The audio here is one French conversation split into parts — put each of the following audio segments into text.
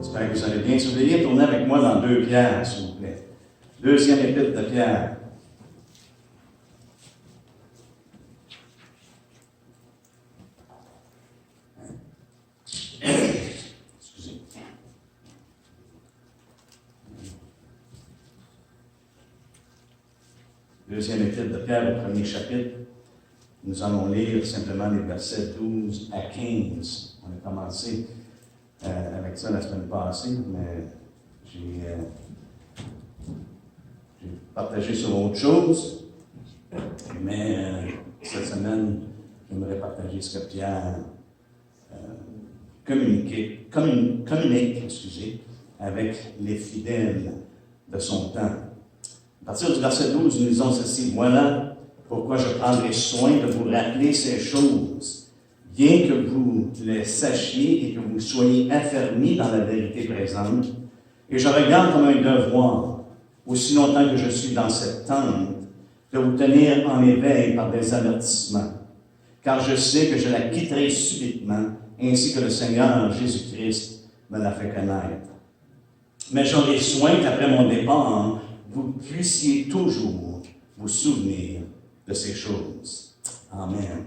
J'espère que vous allez bien. Si vous voulez bien tourner avec moi dans 2 Pierre, s'il vous plaît. Deuxième épître de Pierre. Excusez. Deuxième épître de Pierre, au premier chapitre. Nous allons lire simplement les versets 12 à 15. On a commencé avec ça la semaine passée, mais j'ai partagé sur autre chose. Mais cette semaine, j'aimerais partager ce que Pierre communique avec les fidèles de son temps. À partir du verset 12, nous lisons ceci. Voilà pourquoi je prendrai soin de vous rappeler ces choses, bien que vous les sachiez et que vous soyez affermis dans la vérité présente. Et je regarde comme un devoir, aussi longtemps que je suis dans cette tente, de vous tenir en éveil par des avertissements. Car je sais que je la quitterai subitement, ainsi que le Seigneur Jésus-Christ me l'a fait connaître. Mais j'aurai soin qu'après mon départ, vous puissiez toujours vous souvenir de ces choses. Amen.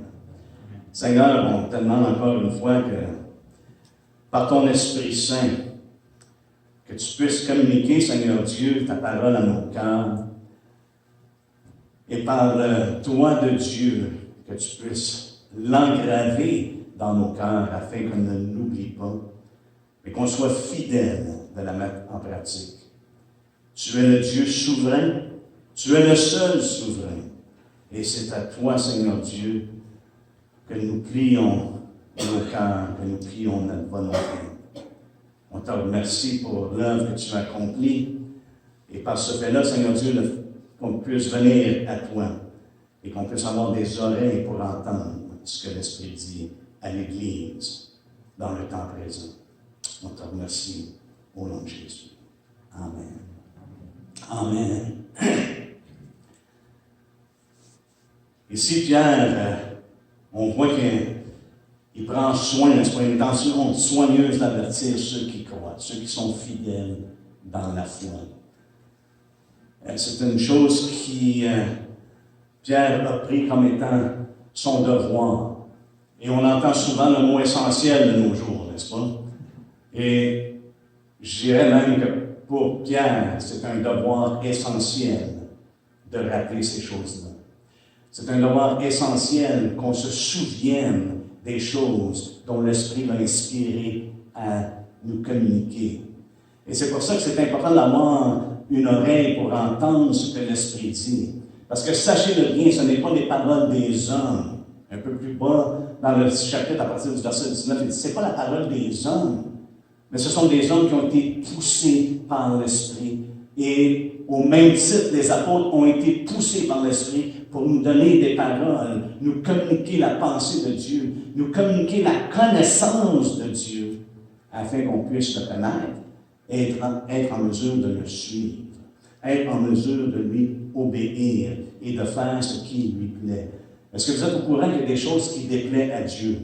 Seigneur, on te demande encore une fois que, par ton Esprit Saint, que tu puisses communiquer, Seigneur Dieu, ta parole à nos cœurs, et par le doigt de Dieu, que tu puisses l'engraver dans nos cœurs afin qu'on ne l'oublie pas, et qu'on soit fidèle de la mettre en pratique. Tu es le Dieu souverain, tu es le seul souverain, et c'est à toi, Seigneur Dieu, que nous prions nos cœurs, que nous prions notre volonté. On te remercie pour l'œuvre que tu as accomplie, et par ce fait-là, Seigneur Dieu, qu'on puisse venir à toi, et qu'on puisse avoir des oreilles pour entendre ce que l'Esprit dit à l'Église dans le temps présent. On te remercie au nom de Jésus. Amen. Amen. Ici, Pierre, on voit qu'il prend soin, n'est-ce pas, une intention soigneuse d'avertir ceux qui croient, ceux qui sont fidèles dans la foi. C'est une chose qui, Pierre a pris comme étant son devoir. Et on entend souvent le mot essentiel de nos jours, n'est-ce pas? Et je dirais même que pour Pierre, c'est un devoir essentiel de rappeler ces choses-là. C'est un devoir essentiel qu'on se souvienne des choses dont l'Esprit l'a inspiré à nous communiquer. Et c'est pour ça que c'est important d'avoir une oreille pour entendre ce que l'Esprit dit. Parce que sachez-le bien, ce n'est pas des paroles des hommes. Un peu plus bas, dans le chapitre, à partir du verset 19, il dit, ce n'est pas la parole des hommes, mais ce sont des hommes qui ont été poussés par l'Esprit. Et au même titre, les apôtres ont été poussés par l'Esprit pour nous donner des paroles, nous communiquer la pensée de Dieu, nous communiquer la connaissance de Dieu, afin qu'on puisse le connaître, être en mesure de le suivre, être en mesure de lui obéir et de faire ce qui lui plaît. Est-ce que vous êtes au courant qu'il y a des choses qui déplaisent à Dieu?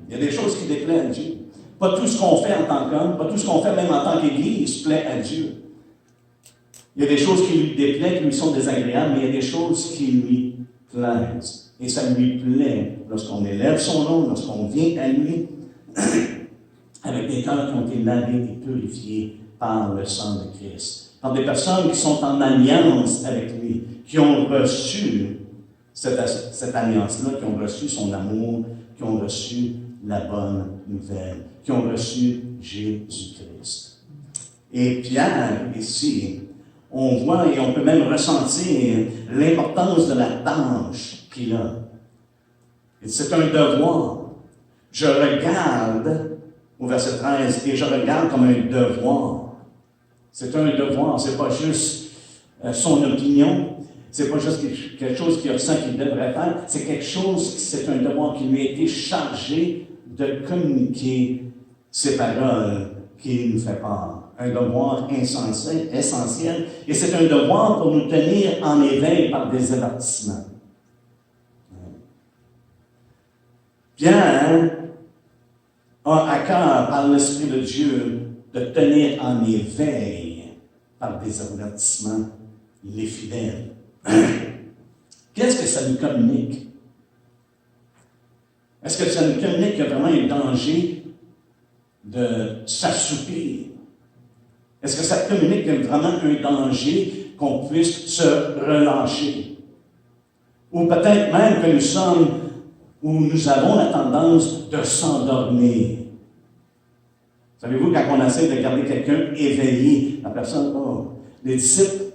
Il y a des choses qui déplaisent à Dieu. Pas tout ce qu'on fait en tant qu'homme, pas tout ce qu'on fait même en tant qu'Église plaît à Dieu. Il y a des choses qui lui déplaisent, qui lui sont désagréables, mais il y a des choses qui lui plaisent. Et ça lui plaît lorsqu'on élève son nom, lorsqu'on vient à lui, avec des cœurs qui ont été lavés et purifiés par le sang de Christ. Par des personnes qui sont en alliance avec lui, qui ont reçu cette alliance-là, qui ont reçu son amour, qui ont reçu la bonne nouvelle, qui ont reçu Jésus-Christ. Et Pierre, ici, on voit et on peut même ressentir l'importance de la tâche qu'il a. Et c'est un devoir. Je regarde, au verset 13, et je regarde comme un devoir. C'est un devoir, c'est pas juste son opinion, c'est pas juste quelque chose qu'il ressent qu'il devrait faire, c'est quelque chose, c'est un devoir qui lui a été chargé de communiquer ces paroles qu'il nous fait part. Un devoir essentiel, et c'est un devoir pour nous tenir en éveil par des avertissements. Pierre a à cœur, par l'Esprit de Dieu, de tenir en éveil, par des avertissements, les fidèles. Qu'est-ce que ça nous communique? Est-ce que ça nous communique qu'il y a vraiment un danger de s'assoupir? Est-ce que ça communique qu'il y a vraiment un danger qu'on puisse se relâcher? Ou peut-être même que nous avons la tendance de s'endormir. Savez-vous, quand on essaie de garder quelqu'un éveillé, la personne, les disciples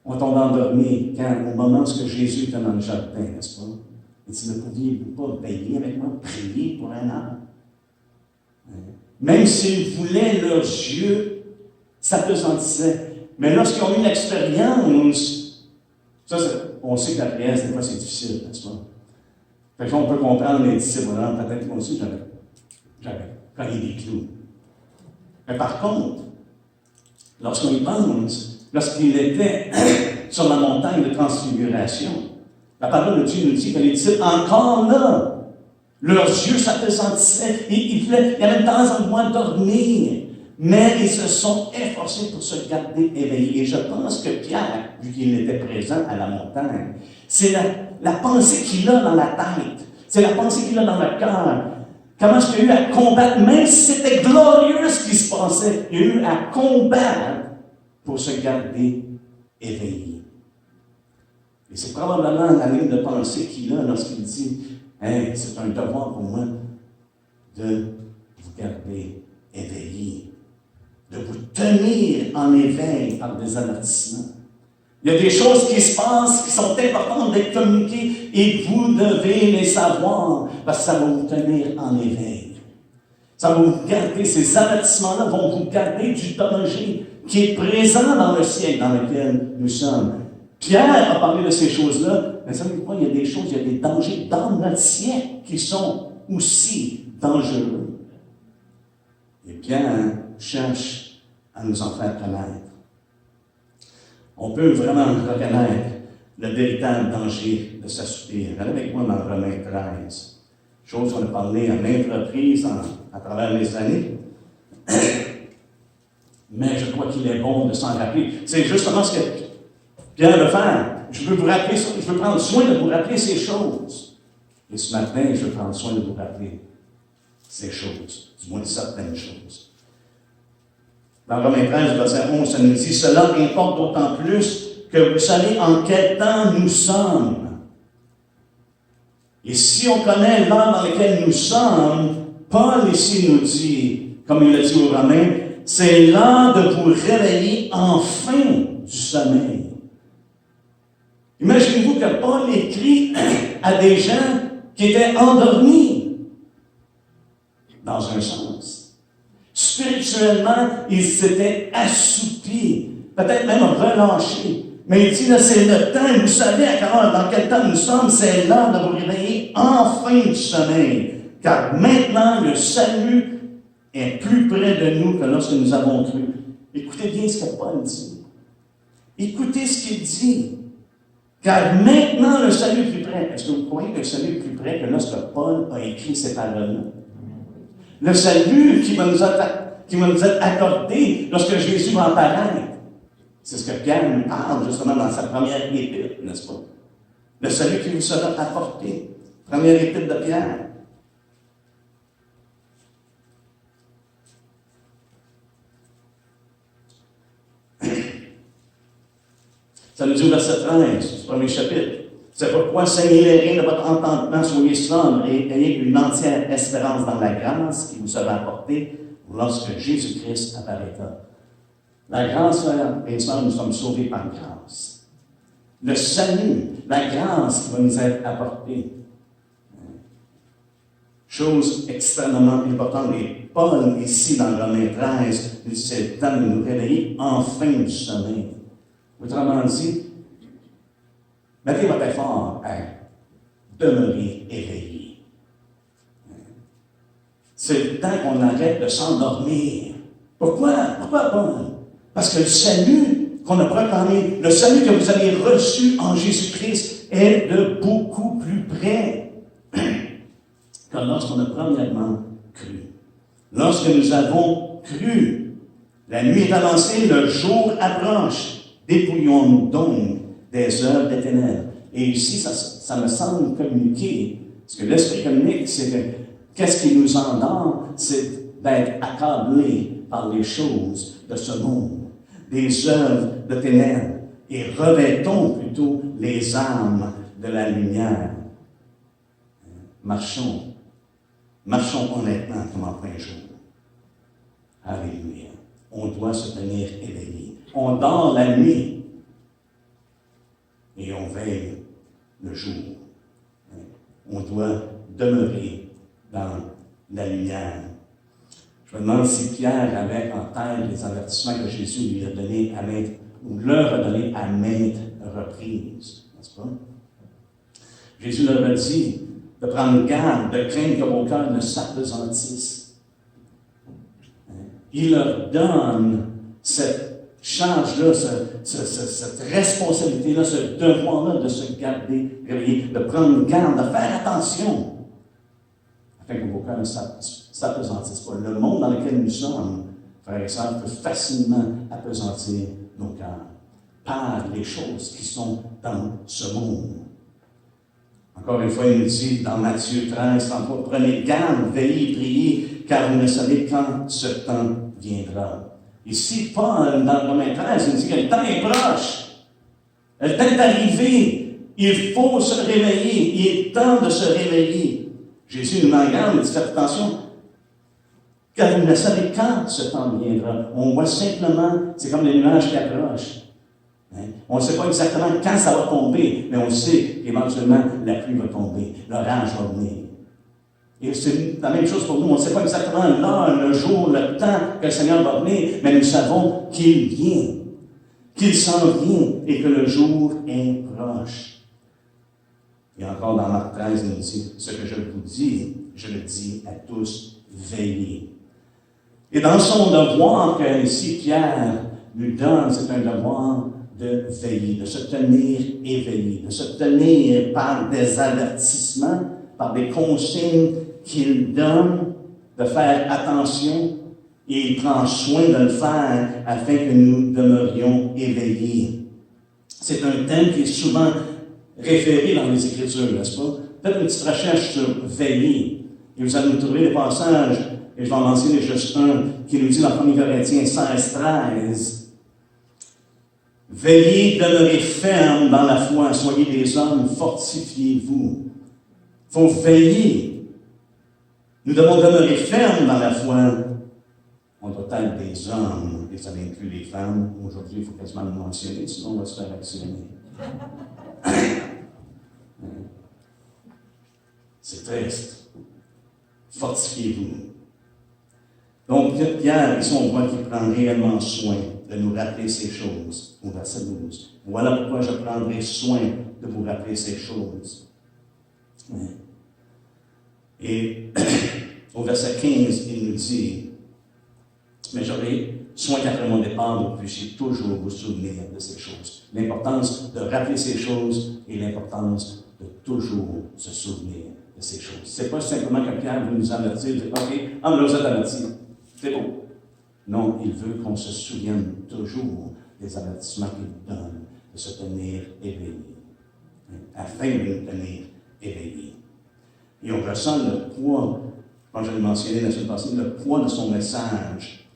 ont tombé endormis au moment où Jésus était dans le jardin, n'est-ce pas? Il dit, ne pouviez-vous pas veiller avec moi, prier pour un heure? Même s'ils voulaient, leurs yeux s'appesantissaient. Mais lorsqu'ils ont eu l'expérience, on sait que la prière, des fois, c'est difficile, n'est-ce pas? Fait qu'on peut comprendre les disciples, peut-être moi aussi, j'avais cogné des clous. Mais par contre, lorsqu'on y pense, lorsqu'il était sur la montagne de transfiguration, la parole de Dieu nous dit que les disciples, encore là, leurs yeux s'appesantissaient, ils avaient de temps en temps dormir, mais ils se sont efforcés pour se garder éveillés. Et je pense que Pierre, vu qu'il était présent à la montagne, c'est la pensée qu'il a dans la tête, c'est la pensée qu'il a dans le cœur. Comment est-ce qu'il a eu à combattre, même si c'était glorieux ce qui se passait, il a eu à combattre pour se garder éveillé. Et c'est probablement la ligne de pensée qu'il a lorsqu'il dit « Hey, c'est un devoir pour moi de vous garder éveillé, de vous tenir en éveil par des avertissements. » Il y a des choses qui se passent, qui sont importantes d'être communiquées, et vous devez les savoir, parce que ça va vous tenir en éveil. Ça va vous garder, ces avertissements-là vont vous garder du danger qui est présent dans le siècle dans lequel nous sommes. Pierre a parlé de ces choses-là, mais savez-vous quoi, il y a des choses, il y a des dangers dans notre siècle qui sont aussi dangereux. Et Pierre cherche à nous en faire connaître. On peut vraiment reconnaître le véritable danger de s'assoupir. Allez avec moi dans Romains 13. Chose qu'on a parlé à maintes reprises à travers les années. Mais je crois qu'il est bon de s'en rappeler. C'est justement ce que Pierre veut faire. Je veux vous rappeler ça. Je veux prendre soin de vous rappeler ces choses. Et ce matin, je veux prendre soin de vous rappeler ces choses. Du moins certaines choses. Dans Romains 13, verset 11, ça nous dit « Cela importe d'autant plus que vous savez en quel temps nous sommes. » Et si on connaît l'heure dans laquelle nous sommes, Paul ici nous dit, comme il l'a dit aux Romains, c'est l'heure de vous réveiller enfin du sommeil. Imaginez-vous que Paul écrit à des gens qui étaient endormis, dans un sens. Spirituellement, ils s'étaient assoupis, peut-être même relâchés. Mais il dit, là, c'est le temps, vous savez dans quel temps nous sommes, c'est l'heure de vous réveiller enfin du sommeil. Car maintenant, le salut est plus près de nous que lorsque nous avons cru. Écoutez bien ce que Paul dit. Écoutez ce qu'il dit. Car maintenant, le salut est plus près. Est-ce que vous croyez que le salut est plus près que lorsque Paul a écrit ces paroles-là? Le salut qui va nous être accordé lorsque Jésus va apparaître. C'est ce que Pierre nous parle justement dans sa première épître, n'est-ce pas? Le salut qui vous sera apporté. Première épître de Pierre. Ça nous dit au verset 13, du premier chapitre. C'est pourquoi saignez les reins de votre entendement, soyez sobres et ayez une entière espérance dans la grâce qui vous sera apportée lorsque Jésus-Christ apparaîtra. La grâce, frères et sœurs, nous sommes sauvés par grâce. Le salut, la grâce qui va nous être apportée. Chose extrêmement importante. Et Paul, ici, dans Romains 13, nous dit c'est le temps de nous réveiller enfin du sommeil. Autrement dit, mettez votre effort à demeurer éveillé. C'est le temps qu'on arrête de s'endormir. Pourquoi? Pourquoi, Paul? Parce que le salut qu'on a proclamé, le salut que vous avez reçu en Jésus-Christ est de beaucoup plus près que lorsqu'on a premièrement cru. Lorsque nous avons cru, la nuit est avancée, le jour approche. Dépouillons-nous donc des œuvres des ténèbres. Et ici, ça me semble communiquer. Ce que l'Esprit communique, c'est que qu'est-ce qui nous endort, c'est d'être accablés par les choses de ce monde, des œuvres de ténèbres, et revêtons plutôt les armes de la lumière. Marchons honnêtement comme en plein jour. Alléluia. On doit se tenir éveillé. On dort la nuit et on veille le jour. On doit demeurer dans la lumière. Je me demande si Pierre avait en tête les avertissements que Jésus lui a donnés ou leur a donné à maintes reprises. N'est-ce pas? Jésus leur a dit de prendre garde, de craindre que vos cœurs ne s'apesantissent. Il leur donne cette charge-là, cette responsabilité-là, ce devoir-là de se garder réveillé, de prendre garde, de faire attention, afin que vos cœurs ne s'apesantissent pas. Le monde dans lequel nous sommes, frères et sœurs, peut facilement appesantir nos cœurs par les choses qui sont dans ce monde. Encore une fois, il nous dit dans Matthieu 13, 33, prenez garde, veillez, priez, car vous ne savez quand ce temps viendra. Ici, Paul, dans Romains 13, il nous dit que le temps est proche. Le temps est arrivé. Il faut se réveiller. Il est temps de se réveiller. Jésus nous met en garde, il dit, faites attention, car vous ne savez quand ce temps viendra. On voit simplement, c'est comme les nuages qui approchent. On ne sait pas exactement quand ça va tomber, mais on sait qu'éventuellement la pluie va tomber, l'orage va venir. Et c'est la même chose pour nous. On ne sait pas exactement l'heure, le jour, le temps que le Seigneur va venir, mais nous savons qu'il vient, qu'il s'en vient et que le jour est proche. Et encore dans Marc 13, il nous dit, ce que je vous dis, je le dis à tous, veillez. Et dans son devoir que ici Pierre nous donne, c'est un devoir de veiller, de se tenir éveillé, de se tenir par des avertissements, par des consignes qu'il donne, de faire attention, et il prend soin de le faire afin que nous demeurions éveillés. C'est un thème qui est souvent référé dans les Écritures, n'est-ce pas? Faites une petite recherche sur veiller, et vous allez trouver des passages, et je vais en mentionner juste un, qui nous dit dans 1 Corinthiens 16, 13, veillez, demeurez fermes dans la foi, soyez des hommes, fortifiez-vous. Il faut veiller. Nous devons demeurer fermes dans la foi. On doit être des hommes, et ça inclut les femmes. Aujourd'hui, il faut quasiment le mentionner, sinon on va se faire actionner. C'est triste. Fortifiez-vous. Donc, Pierre, ici, on voit qu'il prend réellement soin de nous rappeler ces choses, au verset 12. Voilà pourquoi je prendrai soin de vous rappeler ces choses. Et au verset 15, il nous dit, mais j'aurai soin qu'après mon départ, vous puissiez toujours vous souvenir de ces choses. L'importance de rappeler ces choses et l'importance de toujours se souvenir de ces choses. Ce n'est pas simplement que Pierre veut nous avertir, dire, OK, vous êtes avertis. C'est bon. Non, il veut qu'on se souvienne toujours des avertissements qu'il donne, de se tenir éveillé, afin de nous tenir éveillés. Et on ressent le poids, comme je l'ai mentionné la semaine passée, le poids de son message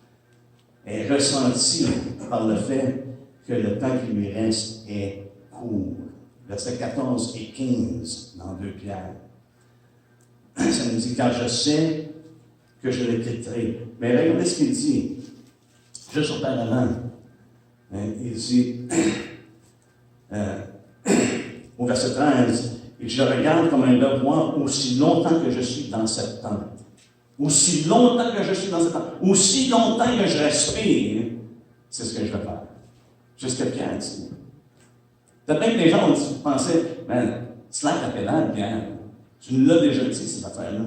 est ressenti par le fait que le temps qui lui reste est court. Versets 14 et 15 dans 2 Pierre. Ça nous dit, car je sais que je le quitterai. Mais regardez ce qu'il dit, juste auparavant. Il dit, au verset 13, je regarde comme un devoir aussi longtemps que je suis dans cette tente. Aussi longtemps que je suis dans cette tente. Aussi longtemps que je respire, c'est ce que je vais faire. C'est ce que Pierre dit. Peut-être que les gens pensaient, slack la pédale, Pierre. Tu nous l'as déjà dit, cette affaire-là.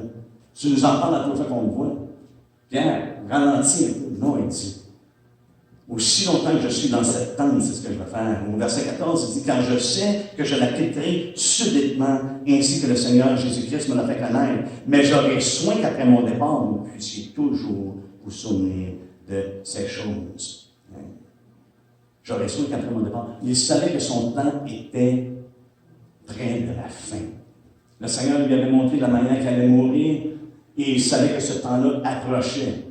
Tu nous en parles à toute fois qu'on le voit. Pierre, ralentis un peu. Non, il dit. Aussi longtemps que je suis dans cette tente, c'est ce que je vais faire. Au verset 14, il dit, car je sais que je la quitterai subitement, ainsi que le Seigneur Jésus-Christ me l'a fait connaître. Mais j'aurai soin qu'après mon départ, vous puissiez toujours vous souvenir de ces choses. J'aurai soin qu'après mon départ. Il savait que son temps était près de la fin. Le Seigneur lui avait montré la manière qu'il allait mourir, et il savait que ce temps-là approchait.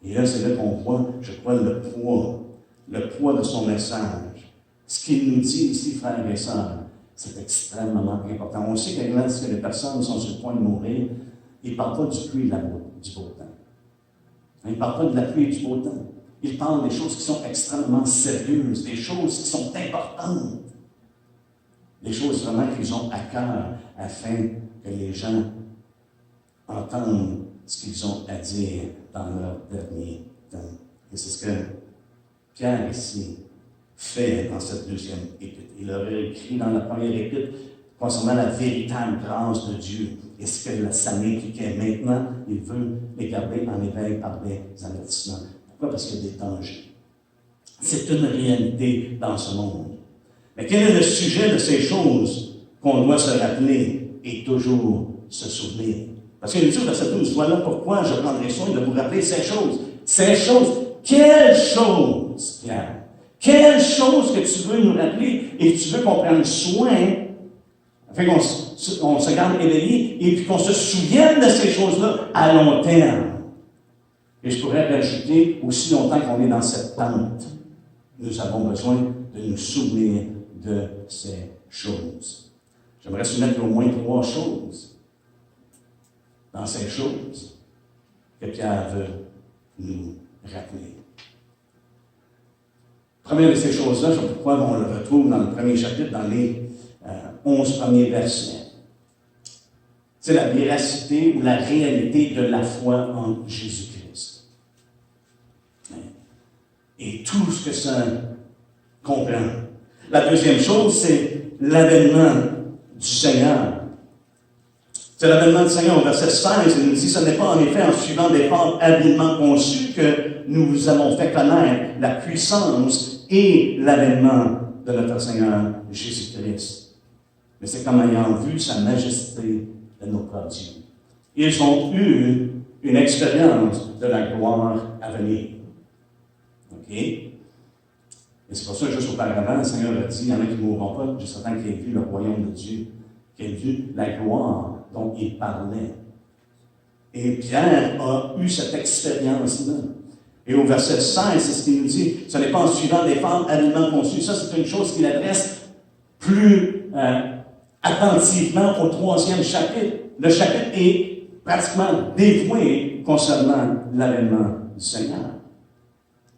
Et là, c'est là qu'on voit, je crois, le poids de son message. Ce qu'il nous dit ici, frères et sœurs, c'est extrêmement important. On sait que lorsque les personnes sont sur le point de mourir, ils ne parlent pas du pluie et du beau temps. Ils ne parlent pas de la pluie et du beau temps. Ils parlent des choses qui sont extrêmement sérieuses, des choses qui sont importantes. Des choses vraiment qu'ils ont à cœur afin que les gens entendent ce qu'ils ont à dire dans leur dernier temps. Et c'est ce que Pierre ici fait dans cette deuxième épître. Il aurait écrit dans la première épître concernant la véritable grâce de Dieu et ce que ça impliquait. Maintenant, il veut les garder en éveil par des avertissements. Pourquoi? Parce qu'il y a des dangers. C'est une réalité dans ce monde. Mais quel est le sujet de ces choses qu'on doit se rappeler et toujours se souvenir? Parce qu'il nous dit au verset 12, voilà pourquoi je prendrai soin de vous rappeler ces choses. Ces choses, quelles choses, Pierre? Quelles choses que tu veux nous rappeler et que tu veux qu'on prenne soin, afin qu'on se garde éveillé et puis qu'on se souvienne de ces choses-là à long terme. Et je pourrais rajouter aussi longtemps qu'on est dans cette tente. Nous avons besoin de nous souvenir de ces choses. J'aimerais soumettre au moins 3 choses dans ces choses que Pierre veut nous rappeler. Première de ces choses-là, je crois qu'on le retrouve dans le premier chapitre, dans les 11 premiers versets. C'est la véracité ou la réalité de la foi en Jésus-Christ. Et tout ce que ça comprend. La deuxième chose, c'est l'avènement du Seigneur. C'est l'avènement du Seigneur au verset 16, il nous dit, ce n'est pas en effet en suivant des formes habilement conçues que nous vous avons fait connaître la puissance et l'avènement de notre Seigneur Jésus-Christ. Mais c'est comme ayant vu sa majesté de nos prodiges. Ils ont eu une expérience de la gloire à venir. OK? Et c'est pour ça que juste auparavant, le Seigneur a dit, il y en a qui ne mourront pas jusqu'à temps qu'ils aient vu le royaume de Dieu, qu'ils aient vu la gloire dont il parlait. Et Pierre a eu cette expérience-là. Et au verset 16, c'est ce qu'il nous dit, ce n'est pas en suivant des formes habilement conçues. Ça, c'est une chose qu'il adresse plus attentivement au 3e chapitre. Le chapitre est pratiquement dévoué concernant l'avènement du Seigneur.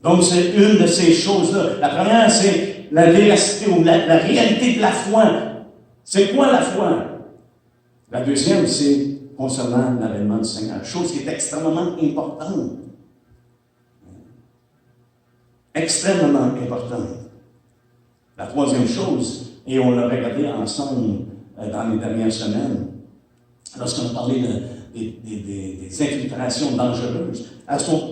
Donc, c'est une de ces choses-là. La première, c'est la véracité ou la réalité de la foi. C'est quoi la foi? La deuxième, c'est concernant l'avènement du Seigneur. Chose qui est extrêmement importante. Extrêmement importante. La troisième chose, et on l'a regardé ensemble dans les dernières semaines, lorsqu'on a parlé des infiltrations dangereuses.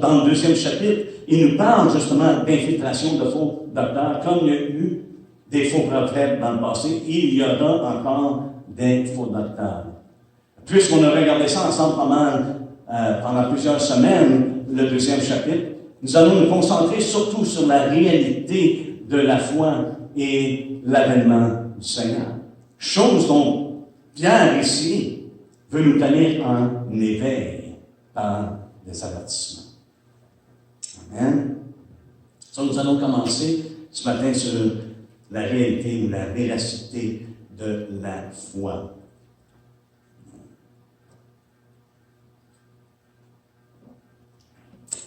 Dans le 2e chapitre, il nous parle justement d'infiltration de faux docteurs, comme il y a eu des faux prophètes dans le passé, il y aura encore des faux docteurs. Puisqu'on a regardé ça ensemble pendant plusieurs semaines, le 2e chapitre, nous allons nous concentrer surtout sur la réalité de la foi et l'avènement du Seigneur. Chose dont Pierre ici veut nous tenir en éveil par des avertissements. Amen. So, nous allons commencer ce matin sur la réalité ou la véracité de la foi.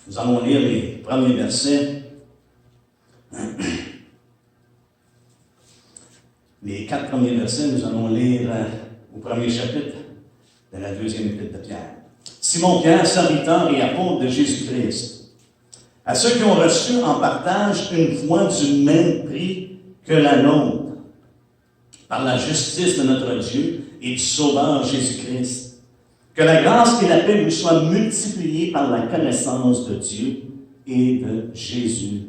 Nous allons lire les premiers versets. Les 4 premiers versets, nous allons lire au premier chapitre de la 2e épître de Pierre. Simon-Pierre, serviteur et apôtre de Jésus-Christ, à ceux qui ont reçu en partage une foi du même prix que la nôtre, par la justice de notre Dieu et du Sauveur Jésus-Christ, que la grâce et la paix vous soient multipliées par la connaissance de Dieu et de Jésus,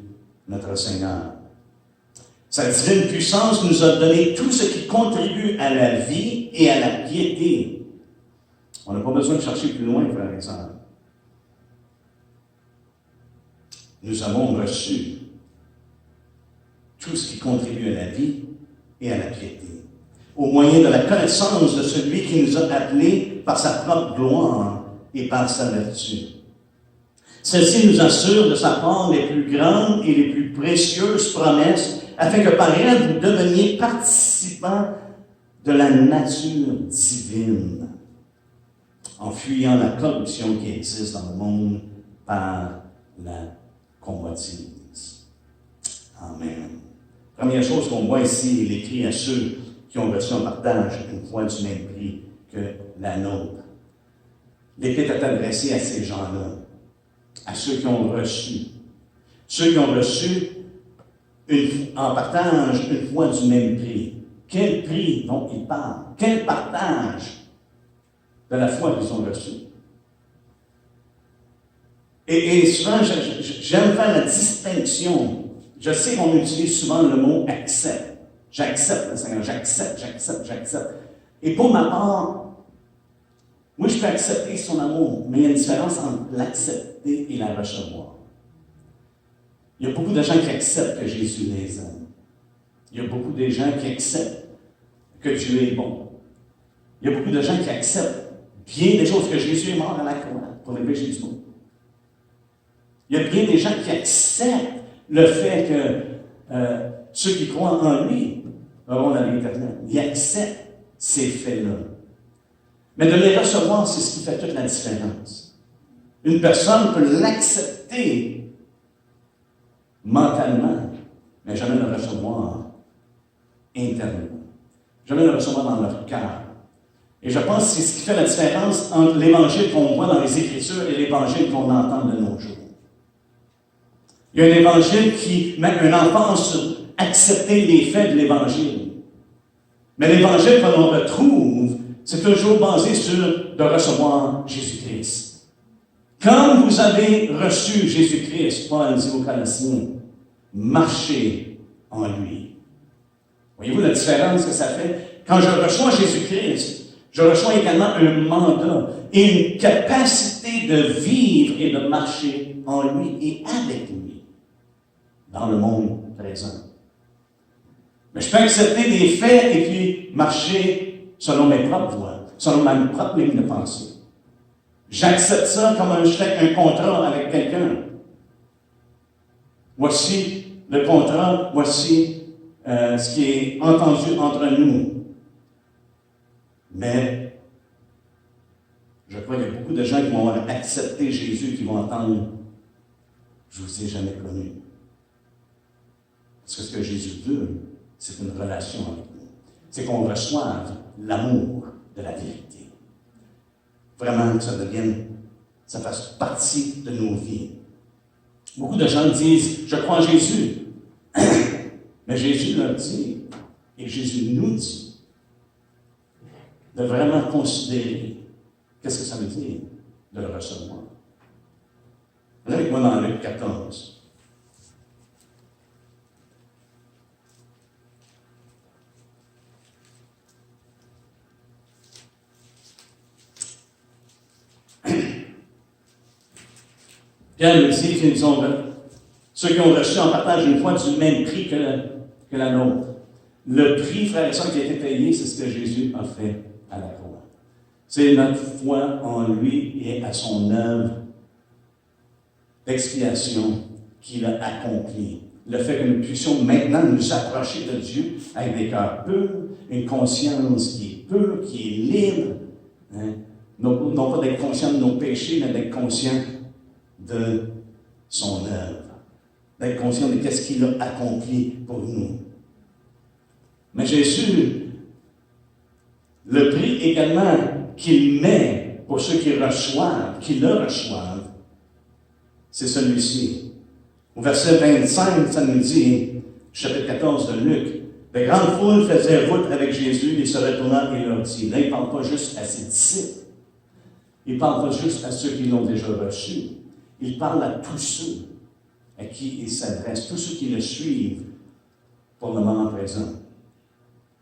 notre Seigneur. Sa divine puissance nous a donné tout ce qui contribue à la vie et à la piété. On n'a pas besoin de chercher plus loin, frères et sœurs. Nous avons reçu tout ce qui contribue à la vie et à la piété, au moyen de la connaissance de celui qui nous a appelés par sa propre gloire et par sa vertu. Celle-ci nous assure de sa part les plus grandes et les plus précieuses promesses, afin que par elle vous deveniez participants de la nature divine, en fuyant la corruption qui existe dans le monde par la convoitise. Amen. Première chose qu'on voit ici, il écrit à ceux qui ont reçu en partage une foi du même prix que la nôtre. L'Épître est adressée à ces gens-là, à ceux qui ont reçu. Ceux qui ont reçu en partage une foi du même prix. Quel prix dont ils parlent? Quel partage de la foi qu'ils ont reçue? Et souvent, j'aime faire la distinction. Je sais qu'on utilise souvent le mot « accepte ». J'accepte le Seigneur, j'accepte. Et pour ma part, moi, je peux accepter son amour, mais il y a une différence entre l'accepter et la recevoir. Il y a beaucoup de gens qui acceptent que Jésus les aime. Il y a beaucoup de gens qui acceptent que Dieu est bon. Il y a beaucoup de gens qui acceptent bien des choses, que Jésus est mort à la croix pour les péchés du monde. Il y a bien des gens qui acceptent le fait que ceux qui croient en lui auront la vie éternelle. Ils acceptent ces faits-là. Mais de les recevoir, c'est ce qui fait toute la différence. Une personne peut l'accepter mentalement, mais jamais le recevoir intérieurement. Jamais le recevoir dans leur cœur. Et je pense que c'est ce qui fait la différence entre l'évangile qu'on voit dans les Écritures et l'évangile qu'on entend de nos jours. Il y a un évangile qui met un enfant sur accepter les faits de l'évangile. Mais l'évangile que l'on retrouve, c'est toujours basé sur de recevoir Jésus-Christ. Quand vous avez reçu Jésus-Christ, Paul dit aux Colossiens, marchez en lui. Voyez-vous la différence que ça fait? Quand je reçois Jésus-Christ, je reçois également un mandat et une capacité de vivre et de marcher en lui et avec lui dans le monde présent. Mais je peux accepter des faits et puis marcher selon mes propres voies, selon ma propre ligne de pensée. J'accepte ça comme un contrat avec quelqu'un. Voici le contrat, voici ce qui est entendu entre nous. Mais je crois qu'il y a beaucoup de gens qui vont accepter Jésus, qui vont entendre « Je vous ai jamais connu ». Parce que ce que Jésus veut, c'est une relation avec nous. C'est qu'on reçoive l'amour de la vérité. Vraiment, que ça fasse partie de nos vies. Beaucoup de gens disent « Je crois en Jésus ». Mais Jésus leur dit, et Jésus nous dit, de vraiment considérer qu'est-ce que ça veut dire de le recevoir. Allez avec moi dans Luc 14. Pierre nous dit qu'ils ceux qui ont reçu en partage une foi du même prix que la nôtre. Le prix, frères et sœurs, qui a été payé, c'est ce que Jésus a fait à la croix. C'est notre foi en lui et à son œuvre d'expiation qu'il a accomplie. Le fait que nous puissions maintenant nous approcher de Dieu avec des cœurs purs, une conscience qui est pure, qui est libre, hein? Non pas d'être conscient de nos péchés, mais d'être conscient de son œuvre. D'être conscient de ce qu'il a accompli pour nous. Mais Jésus, le prix également qu'il met pour ceux qui reçoivent, qui le reçoivent, c'est celui-ci. Au verset 25, ça nous dit, chapitre 14 de Luc, « De grandes foules faisaient route avec Jésus, il se retourna et leur dit. » Là, il ne parle pas juste à ses disciples. Il ne parle pas juste à ceux qui l'ont déjà reçu. Il parle à tous ceux à qui il s'adresse, tous ceux qui le suivent pour le moment présent.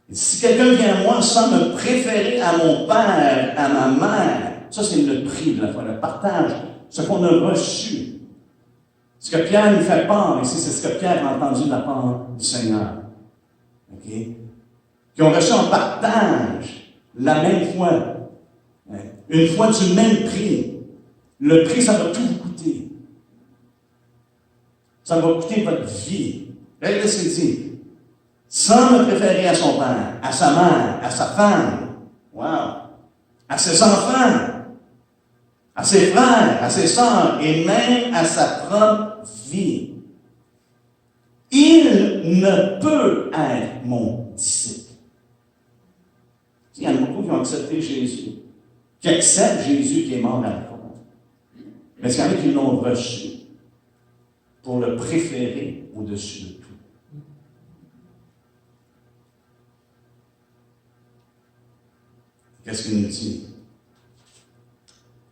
Il dit, si quelqu'un vient à moi sans me préférer à mon père, à ma mère, ça c'est le prix de la foi, le partage, ce qu'on a reçu. Ce que Pierre nous fait part ici, c'est ce que Pierre a entendu de la part du Seigneur. OK? Qui ont reçu en partage la même foi. Une foi du même prix. Le prix, ça va tout vous coûter. Ça va coûter votre vie. Regardez ce qu'il dit. Sans me préférer à son père, à sa mère, à sa femme, wow, à ses enfants, à ses frères, à ses sœurs, et même à sa propre vie. Il ne peut être mon disciple. Il y en a beaucoup qui ont accepté Jésus, qui acceptent Jésus qui est mort à la croix. Mais il y en a qui l'ont reçu pour le préférer au-dessus de tout. Qu'est-ce qu'il nous dit?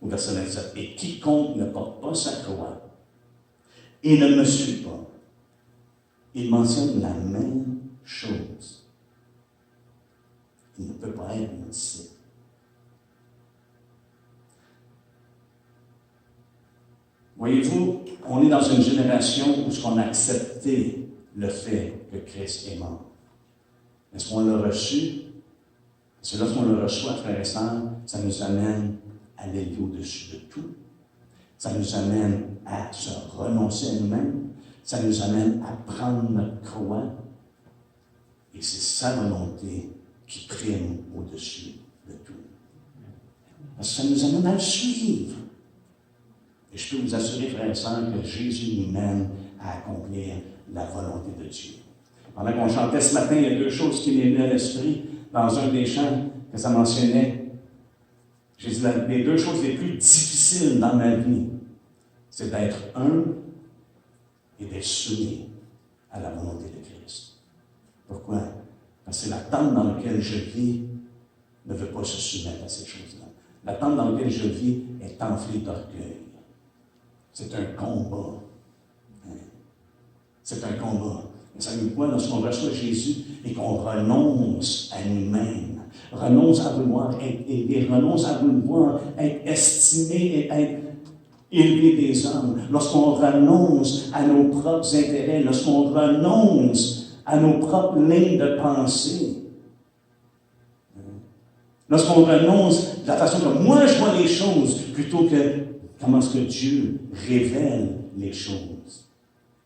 Au verset 27. Et quiconque ne porte pas sa croix et ne me suit pas, il mentionne la même chose. Il ne peut pas être mon disciple. Voyez-vous, on est dans une génération où on a accepté le fait que Christ est mort. Est-ce qu'on l'a reçu? Parce que lorsqu'on le reçoit, frères et sœurs, ça nous amène à aller au-dessus de tout. Ça nous amène à se renoncer à nous-mêmes. Ça nous amène à prendre notre croix. Et c'est sa volonté qui prime au-dessus de tout. Parce que ça nous amène à le suivre. Et je peux vous assurer, frères et sœurs, que Jésus nous mène à accomplir la volonté de Dieu. Pendant qu'on chantait ce matin, il y a deux choses qui m'est venues à l'esprit. Dans un des chants que ça mentionnait, j'ai dit les deux choses les plus difficiles dans ma vie, c'est d'être humble et d'être soumis à la volonté de Christ. Pourquoi? Parce que la tente dans laquelle je vis ne veut pas se soumettre à ces choses-là. La tente dans laquelle je vis est enflée d'orgueil. C'est un combat. C'est un combat. Et ça nous voit lorsqu'on reçoit Jésus et qu'on renonce à nous-mêmes, renonce à vouloir être aidé, renonce à vouloir être estimé et être élevé des hommes, lorsqu'on renonce à nos propres intérêts, lorsqu'on renonce à nos propres lignes de pensée, lorsqu'on renonce de la façon que moi je vois les choses plutôt que comment est-ce que Dieu révèle les choses.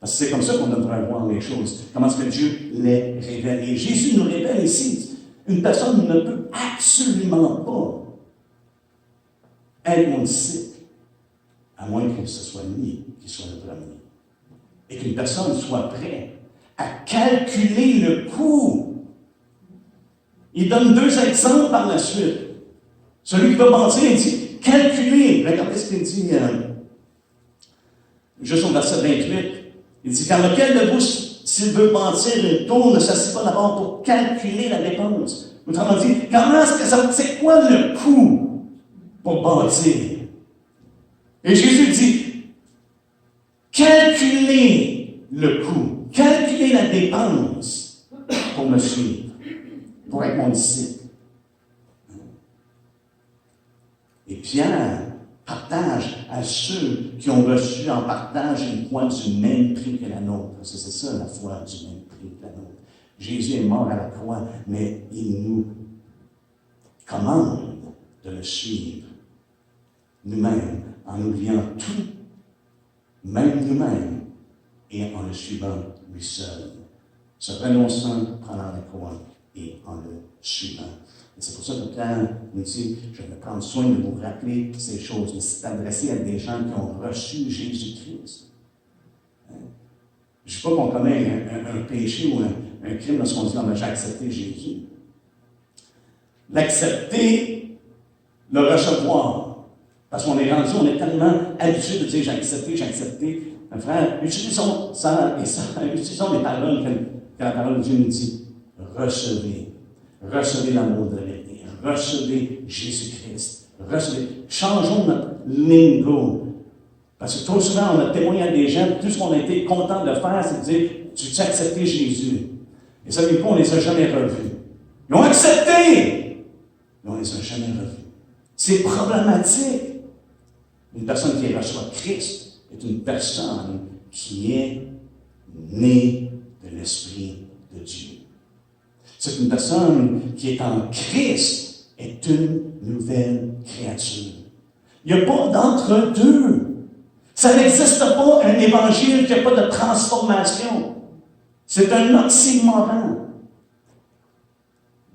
Parce que c'est comme ça qu'on devrait voir les choses. Comment est-ce que Dieu les révèle? Et Jésus nous révèle ici, une personne ne peut absolument pas être mon disciple, à moins que ce soit lui qui soit le premier. Et qu'une personne soit prête à calculer le coût. Il donne deux exemples par la suite. Celui qui va bâtir, il dit, calculer. Regardez ce qu'il dit, juste au verset 28. Il dit, car lequel de vous, s'il veut bâtir une tour, ne s'assied pas d'abord pour calculer la dépense. Autrement dit, comment est-ce que ça, c'est quoi le coût pour bâtir? Et Jésus dit, calculez le coût, calculez la dépense pour me suivre, pour être mon disciple. Et Pierre partage à ceux qui ont reçu en partage une foi du même prix que la nôtre. Parce que c'est ça la foi du même prix que la nôtre. Jésus est mort à la croix, mais il nous commande de le suivre nous-mêmes, en oubliant tout, même nous-mêmes, et en le suivant lui seul. Se renonçant, prenant la croix et en le suivant. Et c'est pour ça que Pierre nous dit, je vais prendre soin de vous rappeler ces choses, mais c'est adressé à des gens qui ont reçu Jésus-Christ. Je ne dis pas qu'on commet un péché ou un crime lorsqu'on dit, j'ai accepté Jésus. L'accepter, le recevoir. Parce qu'on est rendu, on est tellement habitué de dire, j'ai accepté. Un frère, utilisons les paroles que la parole de Dieu nous dit. Recevez. Recevez l'amour de la vérité. Recevez Jésus-Christ. Changeons notre lingo. Parce que trop souvent, on a témoigné à des gens, tout ce qu'on a été content de faire, c'est de dire, tu t'es accepté Jésus. Et ça, du coup, on ne les a jamais revus. Ils ont accepté, mais on ne les a jamais revus. C'est problématique. Une personne qui reçoit Christ est une personne qui est née de l'Esprit de Dieu. C'est une personne qui est en Christ, est une nouvelle créature. Il n'y a pas d'entre-deux. Ça n'existe pas un évangile qui n'a pas de transformation. C'est un oxymoron.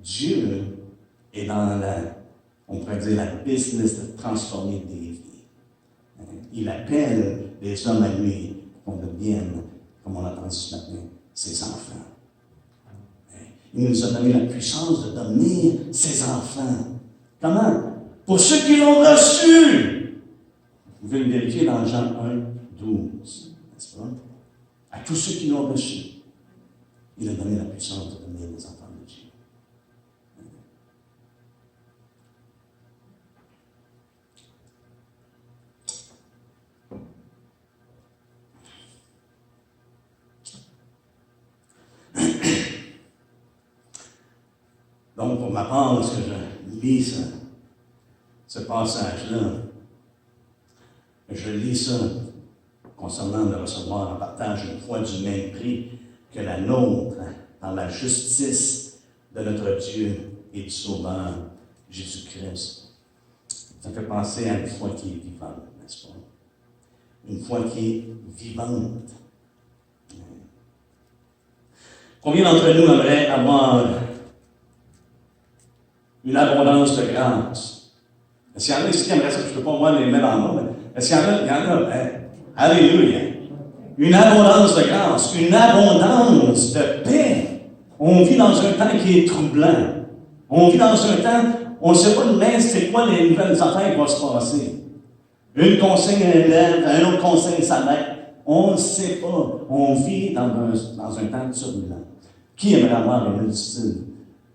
Dieu est dans on pourrait dire, la business de transformer des vies. Il appelle les hommes à lui pour qu'on devienne, comme on l'a entendu ce matin, ses enfants. Il nous a donné la puissance de devenir ses enfants. Comment? Pour ceux qui l'ont reçu. Vous pouvez le vérifier dans Jean 1, 12. N'est-ce pas? À tous ceux qui l'ont reçu, il a donné la puissance de devenir les enfants de Dieu. Donc, pour ma part, lorsque je lis ce passage-là, je lis ça concernant de recevoir en partage une foi du même prix que la nôtre dans la justice de notre Dieu et du Sauveur Jésus-Christ. Ça fait penser à une foi qui est vivante, n'est-ce pas? Une foi qui est vivante. Combien d'entre nous aimeraient avoir une abondance de grâce? Est-ce qu'il y en a ici qui aimeraient ça? Je ne peux pas moi les mettre en main, mais est-ce qu'il y en a? Il y en a. Hein? Alléluia. Une abondance de grâce, une abondance de paix. On vit dans un temps qui est troublant. On vit dans un temps, on ne sait pas demain c'est quoi les nouvelles affaires qui vont se passer. Une consigne élève, un autre consigne s'arrête. On ne sait pas. On vit dans un temps turbulent. Qui aimerait avoir une multitude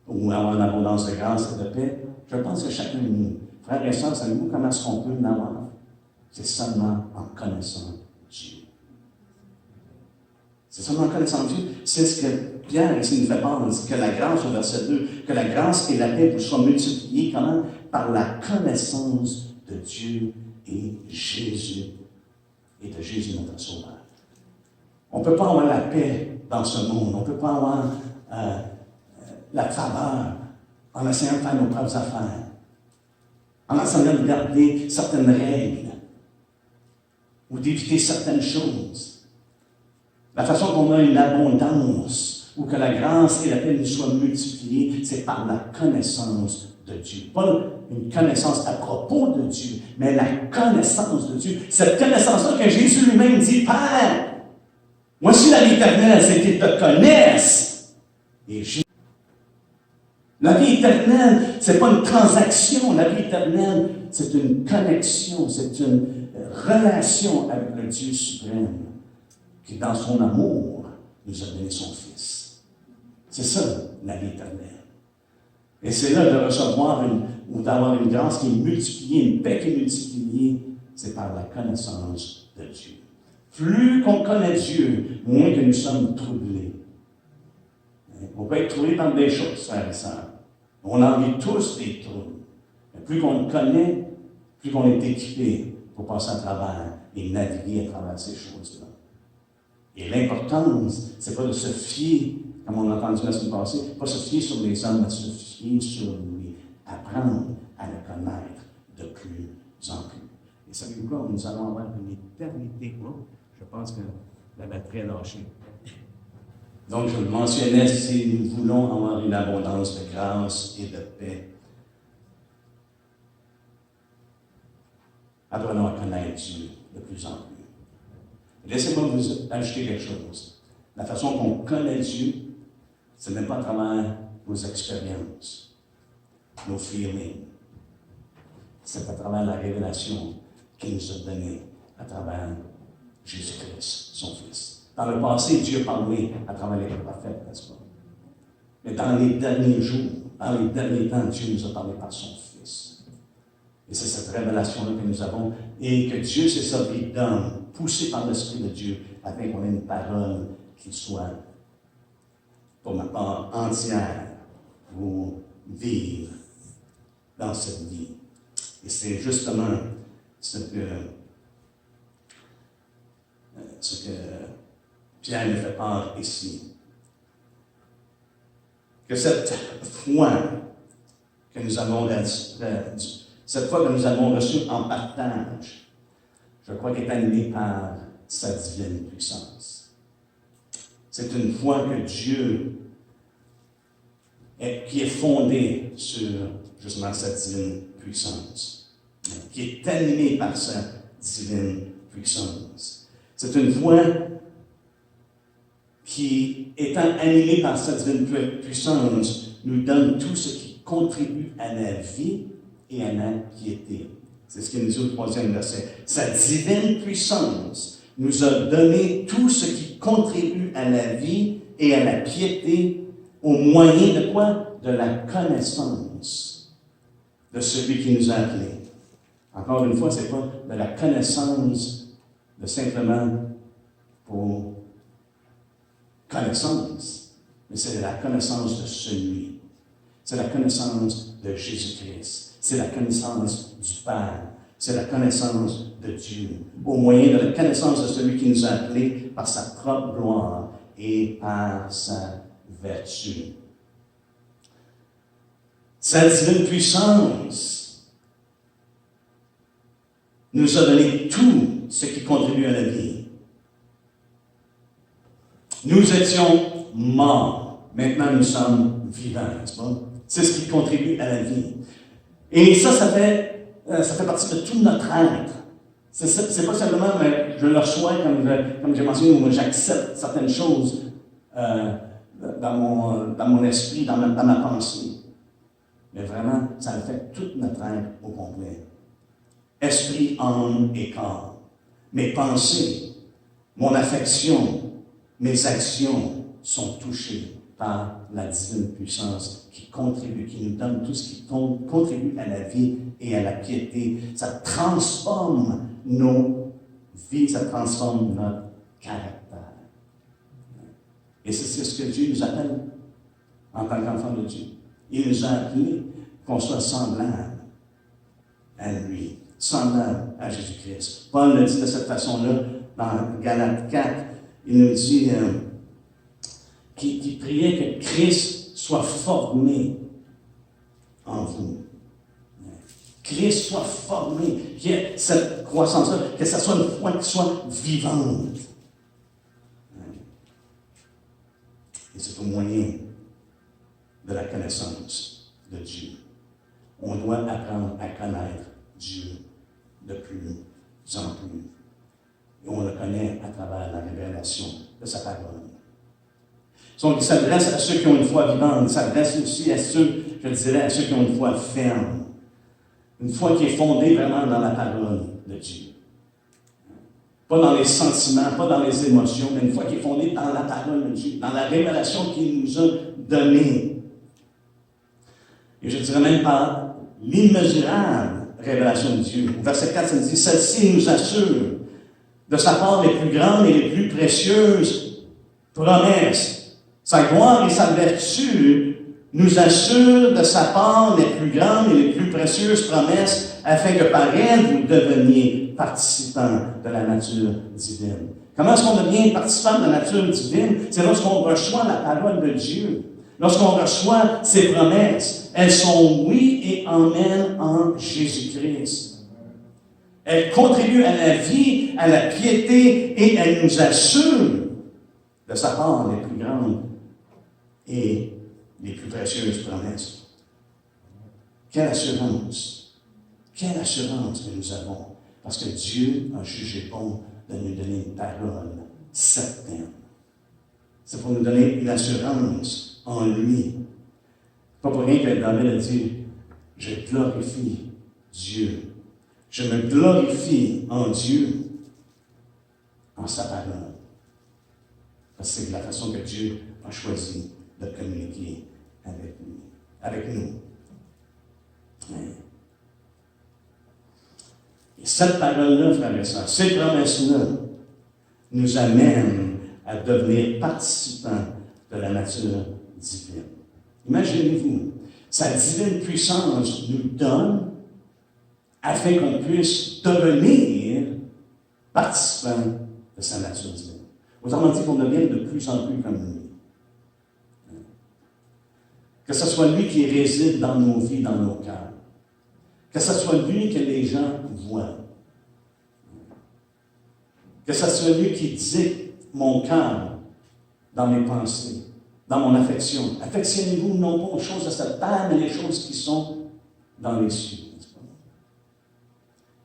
ou avoir une abondance de grâce et de paix? Je pense que chacun de nous, frères et sœurs, savez-vous comment est-ce qu'on peut en avoir? C'est seulement en connaissant Dieu. C'est seulement en connaissant Dieu. C'est ce que Pierre ici nous fait penser, que la grâce, au verset 2, que la grâce et la paix vous soient multipliées, comment? Par la connaissance de Dieu et Jésus, et de Jésus notre Sauveur. On ne peut pas avoir la paix dans ce monde. On ne peut pas avoir la faveur en essayant de faire nos propres affaires, en essayant de garder certaines règles ou d'éviter certaines choses. La façon qu'on a une abondance ou que la grâce et la paix nous soient multipliées, c'est par la connaissance de Dieu. Pas une connaissance à propos de Dieu, mais la connaissance de Dieu. Cette connaissance-là que Jésus lui-même dit, Père, voici la vie éternelle, c'est qu'ils te connaissent. Et la vie éternelle, ce n'est pas une transaction. La vie éternelle, c'est une connexion, c'est une relation avec le Dieu suprême qui, dans son amour, nous a donné son Fils. C'est ça, la vie éternelle. Et c'est là de recevoir ou d'avoir une grâce qui est multipliée, une paix qui est multipliée, c'est par la connaissance de Dieu. Plus qu'on connaît Dieu, moins que nous sommes troublés. On peut être troublé par des choses, frères et sœurs. On en vit tous des troubles. Mais plus qu'on le connaît, plus qu'on est équipé pour passer à travers et naviguer à travers ces choses-là. Et l'importance, c'est pas de se fier, comme on a entendu la semaine passée, pas se fier sur les hommes, mais se fier sur lui. Apprendre à le connaître de plus en plus. Et savez-vous quoi? Nous allons avoir une éternité. Oh, je pense que la batterie a lâché. Donc, je le mentionnais, si nous voulons avoir une abondance de grâce et de paix, apprenons à connaître Dieu de plus en plus. Laissez-moi vous ajouter quelque chose. La façon qu'on connaît Dieu, ce n'est pas à travers nos expériences, nos feelings. C'est à travers la révélation qu'il nous a donnée à travers Jésus-Christ, son Fils. Dans le passé, Dieu parlait à travers les prophètes, n'est-ce pas? Mais dans les derniers jours, dans les derniers temps, Dieu nous a parlé par son Fils. Et c'est cette révélation-là que nous avons et que Dieu s'est servi d'homme, poussé par l'Esprit de Dieu, afin qu'on ait une parole qui soit, pour ma part, entière pour vivre dans cette vie. Et c'est justement ce que Pierre nous fait part ici. Que cette foi que nous avons reçue en partage, je crois qu'elle est animée par sa divine puissance. C'est une foi que Dieu qui est fondée sur justement sa divine puissance, qui est animée par sa divine puissance. C'est une foi qui, étant animée par sa divine puissance, nous donne tout ce qui contribue à la vie et à la piété. C'est ce qu'il nous dit au 3e verset. Sa divine puissance nous a donné tout ce qui contribue à la vie et à la piété au moyen de quoi? De la connaissance de celui qui nous a appelés. Encore une fois, ce n'est pas de la connaissance de simplement pour connaissance, mais c'est de la connaissance de celui. C'est la connaissance de Jésus-Christ. C'est la connaissance du Père. C'est la connaissance de Dieu. Au moyen de la connaissance de celui qui nous a appelés par sa propre gloire et par sa vertu. Sa divine puissance nous a donné tout ce qui contribue à la vie. Nous étions morts. Maintenant, nous sommes vivants, n'est-ce pas? C'est ce qui contribue à la vie. Et ça fait partie de tout notre être. C'est pas simplement, mais je le reçois, comme j'ai mentionné, où j'accepte certaines choses dans mon esprit, dans ma pensée. Mais vraiment, ça fait toute notre être au complet. Esprit, âme et corps. Mes pensées, mon affection, mes actions sont touchées par la divine puissance qui contribue, qui nous donne tout ce qui contribue à la vie et à la piété. Ça transforme nos vies, ça transforme notre caractère. Et c'est ce que Dieu nous appelle en tant qu'enfants de Dieu. Il nous a appelés qu'on soit semblable à lui, semblable à Jésus-Christ. Paul le dit de cette façon-là dans Galates 4. Il nous dit qu'il priait que Christ soit formé en vous. Christ soit formé, qu'il y ait cette croissance-là, que ce soit une foi qui soit vivante. Et c'est au moyen de la connaissance de Dieu. On doit apprendre à connaître Dieu de plus en plus. Et on le connaît à travers la révélation de sa parole. Donc, il s'adresse à ceux qui ont une foi vivante, il s'adresse aussi à ceux, je dirais, à ceux qui ont une foi ferme. Une foi qui est fondée vraiment dans la parole de Dieu. Pas dans les sentiments, pas dans les émotions, mais une foi qui est fondée dans la parole de Dieu, dans la révélation qu'il nous a donnée. Et je dirais même par l'immesurable révélation de Dieu. Au verset 4, ça nous dit, celle-ci nous assure de sa part les plus grandes et les plus précieuses promesses. Sa gloire et sa vertu nous assurent de sa part les plus grandes et les plus précieuses promesses afin que par elles vous deveniez participants de la nature divine. Comment est-ce qu'on devient participant de la nature divine? C'est lorsqu'on reçoit la parole de Dieu. Lorsqu'on reçoit ses promesses. Elles sont oui et amen en Jésus-Christ. Elles contribuent à la vie, à la piété et elles nous assurent de sa part les plus grandes et les plus précieuses promesses. Quelle assurance! Quelle assurance que nous avons! Parce que Dieu a jugé bon de nous donner une parole certaine. C'est pour nous donner une assurance en lui. Pas pour rien que David a dit, je glorifie Dieu. Je me glorifie en Dieu, en sa parole. Parce que c'est la façon que Dieu a choisi de communiquer avec nous. Et cette parole-là, frères et sœurs, ces promesses-là, nous amènent à devenir participants de la nature divine. Imaginez-vous, sa divine puissance nous donne afin qu'on puisse devenir participants de sa nature divine. Autrement dit, qu'on devienne de plus en plus comme lui. Que ce soit lui qui réside dans nos vies, dans nos cœurs. Que ce soit lui que les gens voient. Que ce soit lui qui dicte mon cœur dans mes pensées, dans mon affection. Affectionnez-vous non pas aux choses de cette terre, mais les choses qui sont dans les cieux.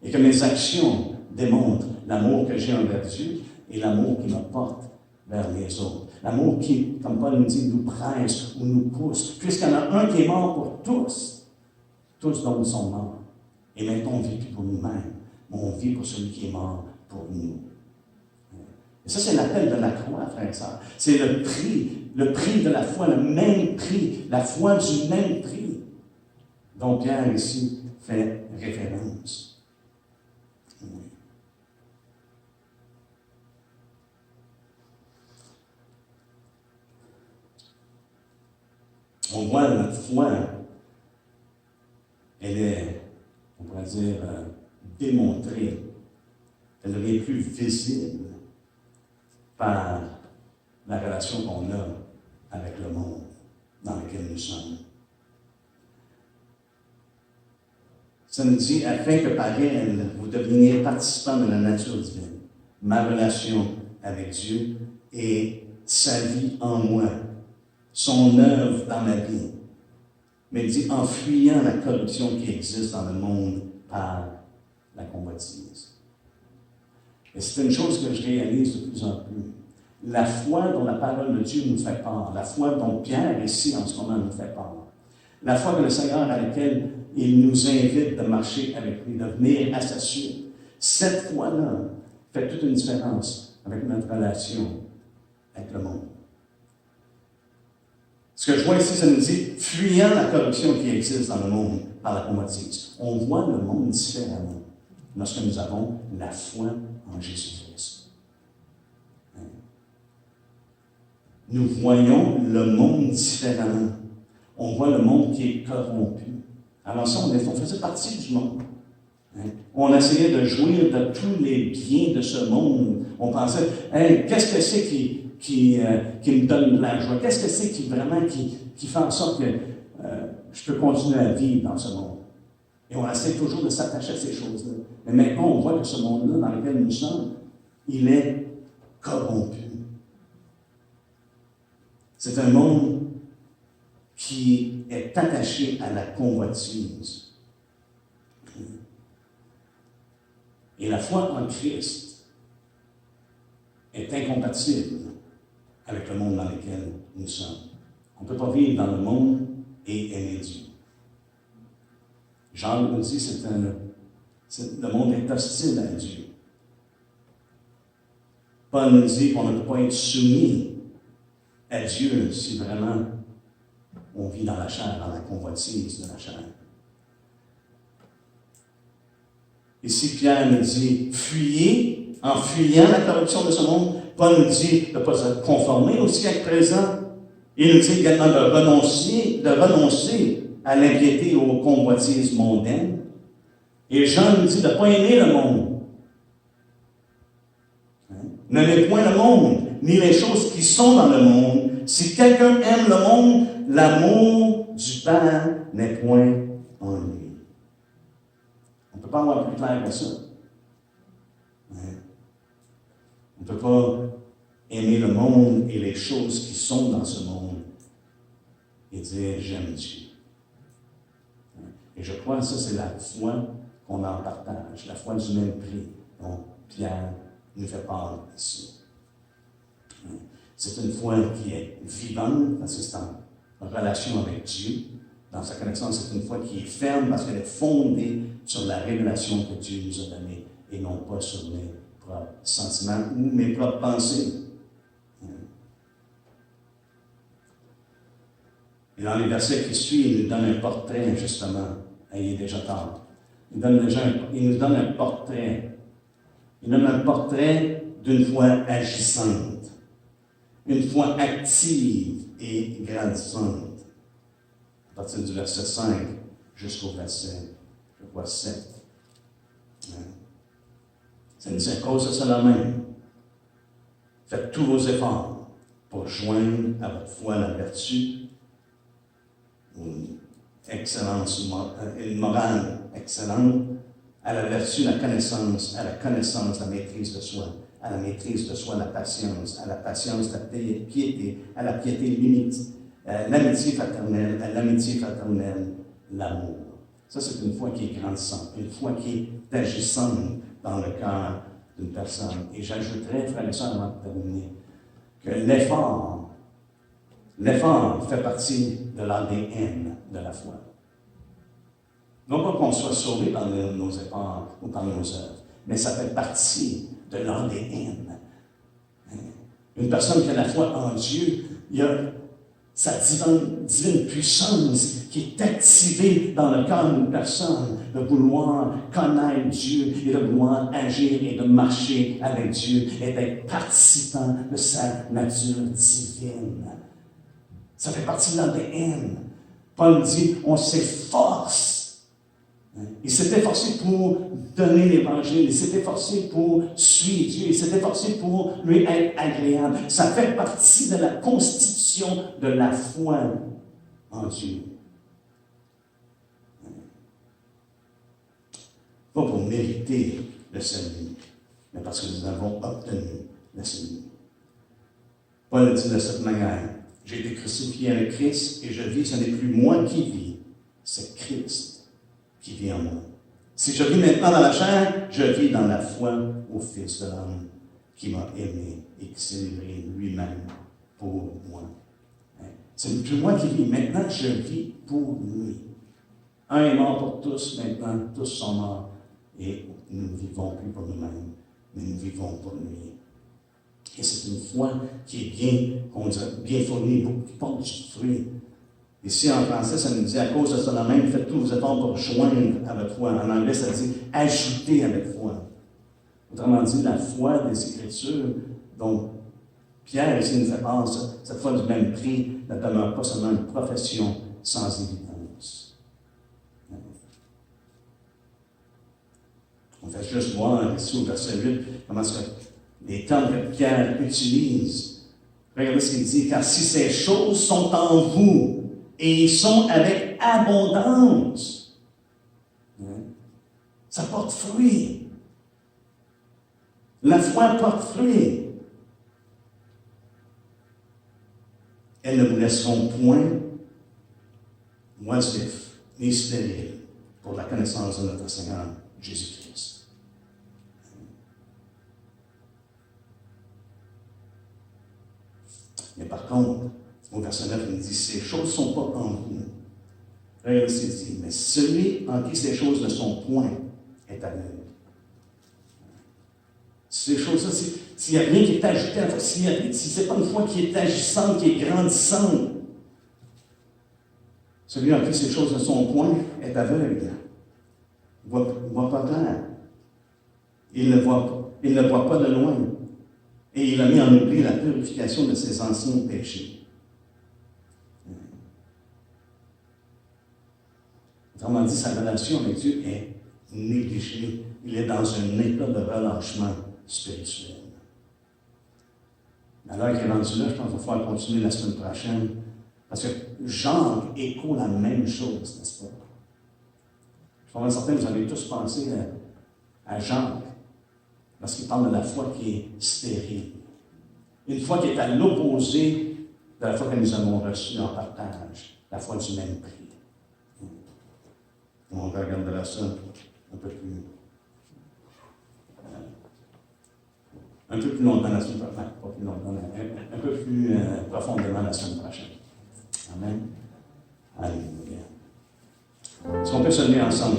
Et que mes actions démontrent l'amour que j'ai envers Dieu et l'amour qui me porte vers les autres. L'amour qui, comme Paul nous dit, nous presse ou nous pousse. Puisqu'il y en a un qui est mort pour tous. Tous donc sont morts. Et maintenant, on ne vit plus pour nous-mêmes, mais on vit pour celui qui est mort pour nous. Et ça, c'est l'appel de la croix, frère et sœur. C'est le prix de la foi, le même prix, la foi du même prix, dont Pierre ici fait référence. Oui. On voit notre foi, elle est, on pourrait dire, démontrée, elle devient plus visible par la relation qu'on a avec le monde dans lequel nous sommes. Ça nous dit, afin que par elle, vous deveniez participants de la nature divine, ma relation avec Dieu et sa vie en moi, son œuvre dans ma vie. Mais il dit, en fuyant la corruption qui existe dans le monde par la convoitise. Et c'est une chose que je réalise de plus en plus. La foi dont la parole de Dieu nous fait part, la foi dont Pierre ici en ce moment nous fait part, la foi que le Seigneur à laquelle il nous invite de marcher avec lui, de venir à sa suite, cette foi-là fait toute une différence avec notre relation avec le monde. Ce que je vois ici, ça nous dit, fuyant la corruption qui existe dans le monde par la convoitise. On voit le monde différemment lorsque nous avons la foi en Jésus-Christ. Nous voyons le monde différemment. On voit le monde qui est corrompu. Avant ça, on faisait partie du monde. On essayait de jouir de tous les biens de ce monde. On pensait, hey, qu'est-ce que c'est qui me donne de la joie? Qu'est-ce que c'est qui fait en sorte que je peux continuer à vivre dans ce monde? Et on essaie toujours de s'attacher à ces choses-là. Mais maintenant, on voit que ce monde-là dans lequel nous sommes, il est corrompu. C'est un monde qui est attaché à la convoitise. Et la foi en Christ est incompatible avec le monde dans lequel nous sommes. On ne peut pas vivre dans le monde et aimer Dieu. Jean nous dit le monde est hostile à Dieu. Paul nous dit qu'on ne peut pas être soumis à Dieu si vraiment on vit dans la chair, dans la convoitise de la chair. Ici, Pierre nous dit, fuyez, en fuyant la corruption de ce monde. Paul nous dit de ne pas se conformer au siècle présent. Il nous dit également de renoncer à l'impiété et aux convoitises mondaines. Et Jean nous dit de ne pas aimer le monde. N'aimez point le monde, ni les choses qui sont dans le monde. Si quelqu'un aime le monde, l'amour du Père n'est point en lui. On ne peut pas avoir plus clair que ça. On ne peut pas aimer le monde et les choses qui sont dans ce monde et dire « j'aime Dieu ». Et je crois que ça, c'est la foi qu'on en partage, la foi du même prix dont Pierre nous fait part ici. C'est une foi qui est vivante, parce que c'est en relation avec Dieu. Dans sa connexion, c'est une foi qui est ferme, parce qu'elle est fondée sur la révélation que Dieu nous a donnée, et non pas sur mes propres sentiments ou mes propres pensées. Et dans les versets qui suivent, il nous donne un portrait, justement. Ayez déjà tard. il nous donne un portrait. Il donne un portrait d'une foi agissante, une foi active et grandissante. À partir du verset 5 jusqu'au verset, je crois, 7. Ça nous dit à cause de cela même. Faites tous vos efforts pour joindre à votre foi la vertu, une morale excellente, à la vertu la connaissance, à la connaissance la maîtrise de soi, à la maîtrise de soi la patience, à la patience la piété, à la piété l'amitié fraternelle, à l'amitié fraternelle l'amour. Ça, c'est une foi qui est grandissante, une foi qui est agissante dans le cœur d'une personne. Et j'ajouterais, frères et sœurs, avant de terminer, que l'effort fait partie de l'ADN de la foi. Non pas qu'on soit sauvé par nos efforts ou par nos œuvres, mais ça fait partie de l'ADN. Une personne qui a la foi en Dieu, il y a sa divine puissance qui est activée dans le cœur d'une personne, de vouloir connaître Dieu et de vouloir agir et de marcher avec Dieu et d'être participant de sa nature divine. Ça fait partie de l'ADN. Paul dit, on s'efforce. Il s'est efforcé pour donner l'Évangile, il s'est efforcé pour suivre Dieu, il s'est efforcé pour lui être agréable. Ça fait partie de la constitution de la foi en Dieu. Pas pour mériter le salut, mais parce que nous avons obtenu le salut. Paul dit de cette manière, j'ai été crucifié avec Christ et je vis, ce n'est plus moi qui vis, c'est Christ qui vit en moi. Si je vis maintenant dans la chair, je vis dans la foi au Fils de l'homme qui m'a aimé et qui s'est livré lui-même pour moi. C'est plus moi qui vis, maintenant je vis pour lui. Un est mort pour tous, maintenant tous sont morts et nous ne vivons plus pour nous-mêmes, mais nous vivons pour lui. Et c'est une foi qui est bien fournie, qui porte du fruit. Ici, en français, ça nous dit, à cause de cela même, faites tous vos efforts pour joindre à votre foi. En anglais, ça dit, ajouter à votre foi. Autrement dit, la foi des Écritures, dont Pierre ici nous fait part, cette foi du même prix ne demeure pas seulement une profession sans évidence. On fait juste voir ici au verset 8 comment les termes que Pierre utilise. Regardez ce qu'il dit, car si ces choses sont en vous, et ils sont avec abondance, ça porte fruit. La foi porte fruit. Elles ne vous laisseront point oisifs ni stériles pour la connaissance de notre Seigneur Jésus-Christ. Mais par contre, au verset 9, il dit, ces choses ne sont pas en vous. Regardez ce qu'il dit, mais celui en qui ces choses ne sont point est aveugle. Ces choses-là, s'il n'y a rien qui est ajouté, si ce n'est pas une foi qui est agissante, qui est grandissante, celui en qui ces choses ne sont point est aveugle. Il ne voit pas clair. Il ne voit pas de loin. Et il a mis en oubli la purification de ses anciens péchés. Autrement dit, sa relation avec Dieu est négligée. Il est dans un état de relâchement spirituel. Alors qu'il est rendu là, je pense qu'il va falloir continuer la semaine prochaine. Parce que Jean écho la même chose, n'est-ce pas? Je suis certain que vous avez tous pensé à Jean, lorsqu'il parle de la foi qui est stérile. Une foi qui est à l'opposé de la foi que nous avons reçue en partage, la foi du même prix. On va regarder ça un peu plus longtemps la semaine prochaine, pas plus longtemps, un peu plus profondément la semaine prochaine. Amen. Alléluia. Est-ce qu'on peut se lever ensemble?